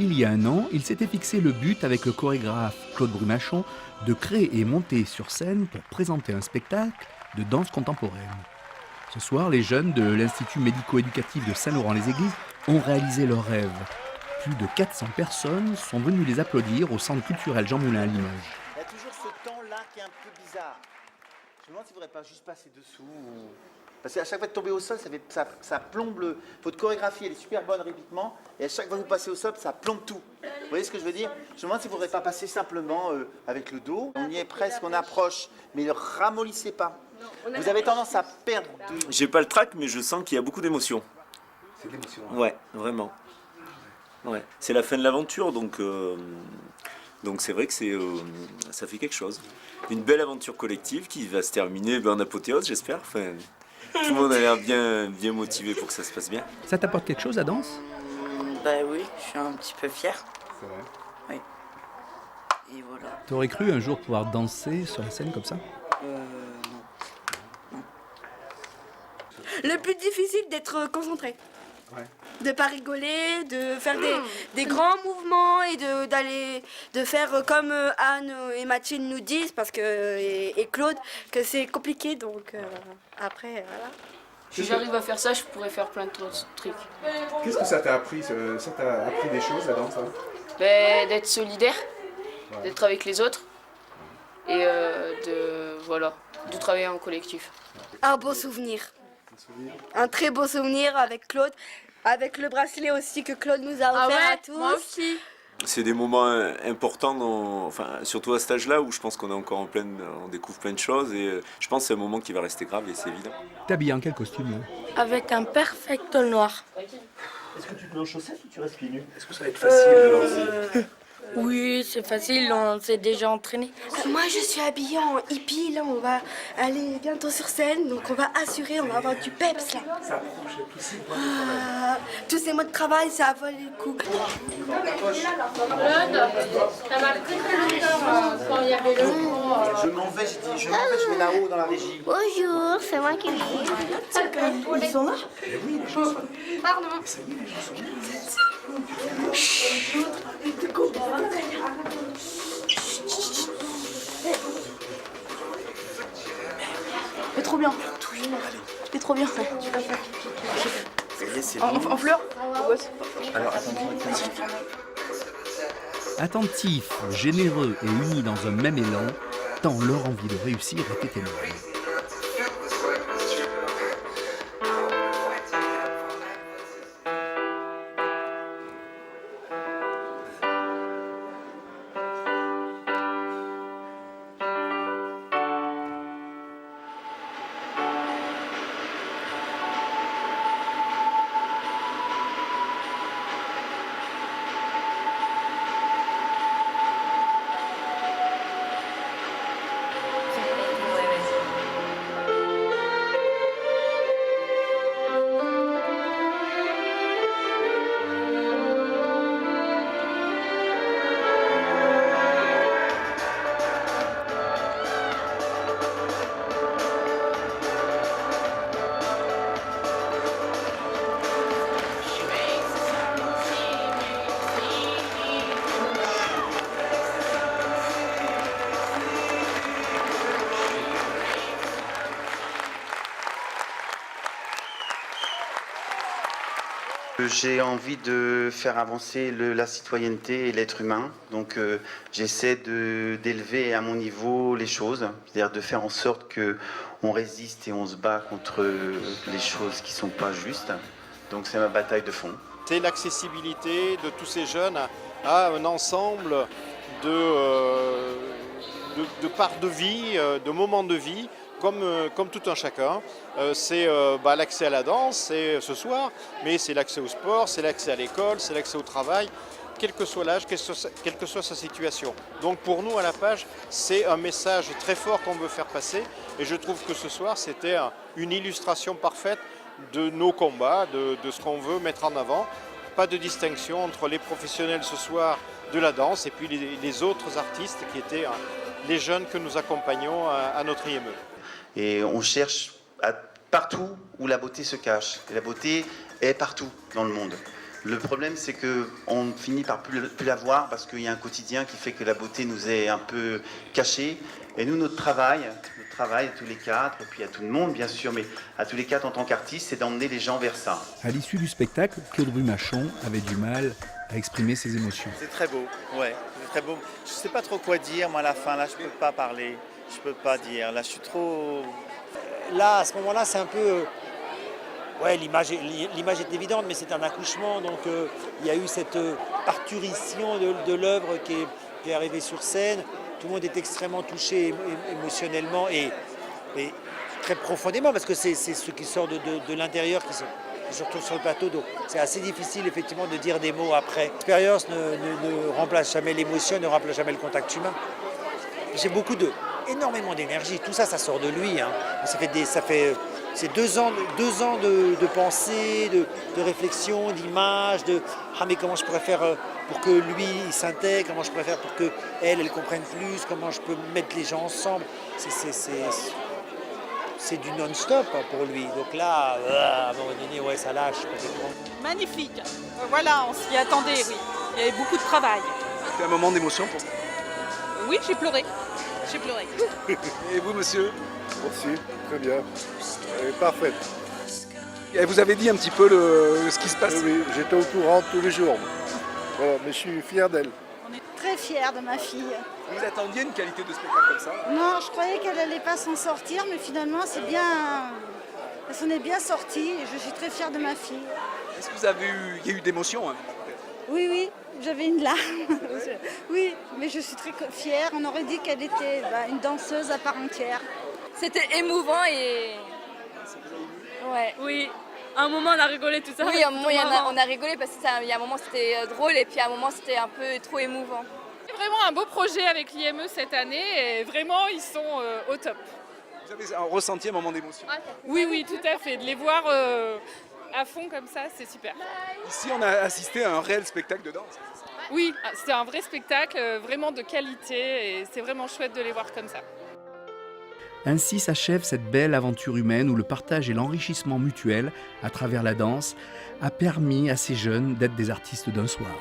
il y a un an, il s'était fixé le but avec le chorégraphe Claude Brumachon de créer et monter sur scène pour présenter un spectacle de danse contemporaine. Ce soir, les jeunes de l'Institut médico-éducatif de Saint-Laurent-les-Églises ont réalisé leur rêve. Plus de 400 personnes sont venues les applaudir au Centre culturel Jean Moulin à Limoges. Il y a toujours ce temps-là qui est un peu bizarre. Je me demande s'il ne faudrait pas juste passer dessous. Parce qu'à chaque fois de tomber au sol, ça plombe le... Votre chorégraphie, elle est super bonne rythmiquement. Et à chaque fois que vous passez au sol, ça plombe tout. Vous voyez ce que je veux dire? Je me demande s'il ne faudrait pas passer simplement avec le dos. On y est presque, on approche. Mais ne ramollissez pas. Vous avez tendance à perdre de... J'ai pas le trac, mais je sens qu'il y a beaucoup d'émotions. C'est de l'émotion. Ouais, vraiment. Ouais. C'est la fin de l'aventure, donc c'est vrai que ça fait quelque chose. Une belle aventure collective qui va se terminer en apothéose, j'espère. Enfin, tout le monde a l'air bien motivé pour que ça se passe bien. Ça t'apporte quelque chose, la danse? Bah oui, je suis un petit peu fière. C'est vrai. Oui. Et voilà. T'aurais cru un jour pouvoir danser sur la scène comme ça? Non. Le plus difficile, d'être concentré. Ouais. De pas rigoler, de faire des grands mouvements et de faire comme Anne et Mathilde nous disent, parce que, et Claude, que c'est compliqué, donc après, voilà. Si j'arrive à faire ça, je pourrais faire plein d'autres trucs. Qu'est-ce que ça t'a appris? Ça t'a appris des choses, la danse, hein? D'être solidaire, d'être avec les autres et de travailler en collectif. Un beau souvenir. Un très beau souvenir avec Claude, avec le bracelet aussi que Claude nous a offert à tous. Moi aussi. C'est des moments importants, surtout à cet âge-là où je pense qu'on est encore on découvre plein de choses et je pense que c'est un moment qui va rester grave et c'est évident. T'es habillé en quel costume là? Avec un perfecto noir. Est-ce que tu te mets en chaussettes ou tu restes pieds nus? Est-ce que ça va être facile de danser? Oui, c'est facile, on s'est déjà entraîné. Moi, je suis habillée en hippie, là, on va aller bientôt sur scène, donc on va assurer, on va avoir du peps, là. Ça approche tous ces points. Tous ces mots de travail, ça vaut le coup. Claude, ça m'a pris très longtemps quand il y avait le cours. Je m'en vais, je vais là-haut dans la régie. Bonjour, c'est moi qui viens. Ils sont là? Pardon. C'est trop bien. C'est trop bien. En fleurs? Alors, Attentifs, généreux et unis dans un même élan, tant leur envie de réussir était énorme. J'ai envie de faire avancer la citoyenneté et l'être humain. Donc j'essaie d'élever à mon niveau les choses, c'est-à-dire de faire en sorte qu'on résiste et on se bat contre les choses qui ne sont pas justes. Donc c'est ma bataille de fond. C'est l'accessibilité de tous ces jeunes à un ensemble de parts de vie, de moments de vie, comme tout un chacun. C'est l'accès à la danse, c'est ce soir, mais c'est l'accès au sport, c'est l'accès à l'école, c'est l'accès au travail, quel que soit l'âge, quelle que soit sa situation. Donc pour nous à la page, c'est un message très fort qu'on veut faire passer et je trouve que ce soir c'était une illustration parfaite de nos combats, de ce qu'on veut mettre en avant. Pas de distinction entre les professionnels ce soir de la danse et puis les autres artistes qui étaient les jeunes que nous accompagnons à notre IME. Et on cherche partout où la beauté se cache. Et la beauté est partout dans le monde. Le problème, c'est qu'on finit par plus la voir parce qu'il y a un quotidien qui fait que la beauté nous est un peu cachée. Et nous, notre travail à tous les quatre, et puis à tout le monde bien sûr, mais à tous les quatre en tant qu'artistes, c'est d'emmener les gens vers ça. À l'issue du spectacle, Claude Brumachon avait du mal à exprimer ses émotions. C'est très beau, ouais, c'est très beau. Je sais pas trop quoi dire, moi, à la fin, là, je peux pas parler, je peux pas dire, là, je suis trop... Là, à ce moment-là, c'est un peu... Ouais, l'image est évidente, mais c'est un accouchement, donc il y a eu cette parturition de l'œuvre qui est arrivée sur scène. Tout le monde est extrêmement touché émotionnellement et très profondément, parce que c'est ce qui sort de l'intérieur qui se retrouve sur le plateau. Donc c'est assez difficile effectivement de dire des mots après. L'expérience ne remplace jamais l'émotion, ne remplace jamais le contact humain. J'ai énormément d'énergie, tout ça, ça sort de lui. Hein. C'est 2 ans de pensée, de réflexion, d'image, mais comment je pourrais faire pour que lui il s'intègre, comment je pourrais faire pour que elle comprenne plus, comment je peux mettre les gens ensemble. C'est du non-stop pour lui. Donc là, à un moment donné, ouais, ça lâche complètement. Magnifique. Voilà, on s'y attendait, oui. Il y avait beaucoup de travail. C'était un moment d'émotion pour vous. Oui, j'ai pleuré. J'ai pleuré. Et vous, monsieur? Merci, très bien. Parfaite. Et vous avez dit un petit peu ce qui se passe? Oui, j'étais au courant tous les jours. Voilà, mais je suis fier d'elle. On est très fiers de ma fille. Vous attendiez une qualité de spectacle comme ça? Non, je croyais qu'elle n'allait pas s'en sortir, mais finalement, elle s'en est bien sortie et je suis très fière de ma fille. Est-ce que vous avez il y a eu d'émotion, hein? Oui, j'avais une larme. Oui, mais je suis très fière. On aurait dit qu'elle était une danseuse à part entière. C'était émouvant et... Ouais. Oui, à un moment on a rigolé tout ça. Oui, à un moment on a rigolé parce qu'il y a un moment c'était drôle et puis à un moment c'était un peu trop émouvant. C'est vraiment un beau projet avec l'IME cette année et vraiment ils sont au top. Vous avez ressenti un moment d'émotion? Oui, tout à fait. De les voir à fond comme ça, c'est super. Ici, on a assisté à un réel spectacle de danse. Oui, c'était un vrai spectacle, vraiment de qualité et c'est vraiment chouette de les voir comme ça. Ainsi s'achève cette belle aventure humaine où le partage et l'enrichissement mutuel à travers la danse a permis à ces jeunes d'être des artistes d'un soir.